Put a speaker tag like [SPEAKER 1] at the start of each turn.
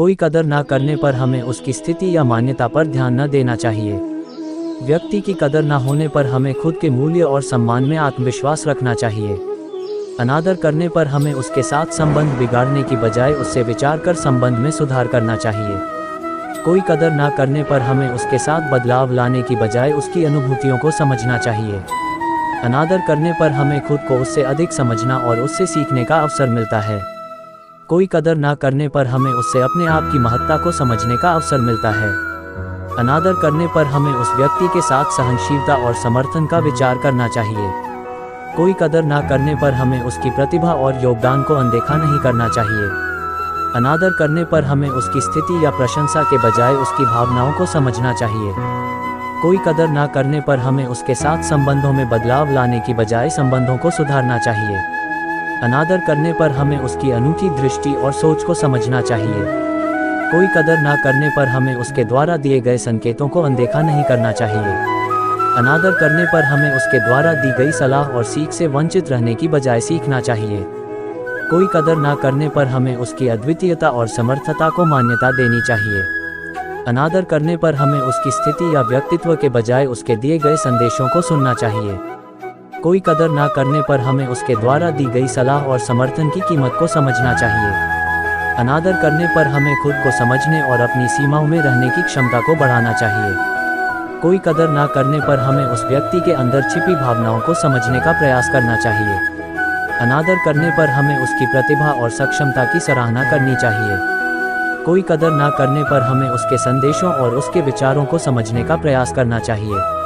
[SPEAKER 1] कोई कदर ना करने पर हमें उसकी स्थिति या मान्यता पर ध्यान न देना चाहिए। व्यक्ति की कदर ना होने पर हमें खुद के मूल्य और सम्मान में आत्मविश्वास रखना चाहिए। अनादर करने पर हमें उसके साथ संबंध बिगाड़ने की बजाय उससे विचार कर संबंध में सुधार करना चाहिए। कोई कदर ना करने पर हमें उसके साथ बदलाव लाने की बजाय उसकी अनुभूतियों को समझना चाहिए। अनादर करने पर हमें खुद को उससे अधिक समझना और उससे सीखने का अवसर मिलता है। कोई कदर ना करने पर हमें उससे अपने आप की महत्ता को समझने का अवसर मिलता है। अनादर करने पर हमें उस व्यक्ति के साथ सहनशीलता और समर्थन का विचार करना चाहिए। कोई कदर ना करने पर हमें उसकी प्रतिभा और योगदान को अनदेखा नहीं करना चाहिए। अनादर करने पर हमें उसकी स्थिति या प्रशंसा के बजाय उसकी भावनाओं को समझना चाहिए। कोई कदर ना करने पर हमें उसके साथ संबंधों में बदलाव लाने की बजाय संबंधों को सुधारना चाहिए। अनादर करने पर हमें उसकी अनूठी दृष्टि और सोच को समझना चाहिए। कोई कदर ना करने पर हमें उसके द्वारा दिए गए संकेतों को अनदेखा नहीं करना चाहिए। अनादर करने पर हमें उसके द्वारा दी गई सलाह और सीख से वंचित रहने की बजाय सीखना चाहिए। कोई कदर ना करने पर हमें उसकी अद्वितीयता और समर्थता को मान्यता देनी चाहिए। अनादर करने पर हमें उसकी स्थिति या व्यक्तित्व के बजाय उसके दिए गए संदेशों को सुनना चाहिए। कोई कदर ना करने पर हमें उसके द्वारा दी गई सलाह और समर्थन की कीमत को समझना चाहिए। अनादर करने पर हमें खुद को समझने और अपनी सीमाओं में रहने की क्षमता को बढ़ाना चाहिए। कोई कदर ना करने पर हमें उस व्यक्ति के अंदर छिपी भावनाओं को समझने का प्रयास करना चाहिए। अनादर करने पर हमें उसकी प्रतिभा और सक्षमता की सराहना करनी चाहिए। कोई कदर ना करने पर हमें उसके संदेशों और उसके विचारों को समझने का प्रयास करना चाहिए।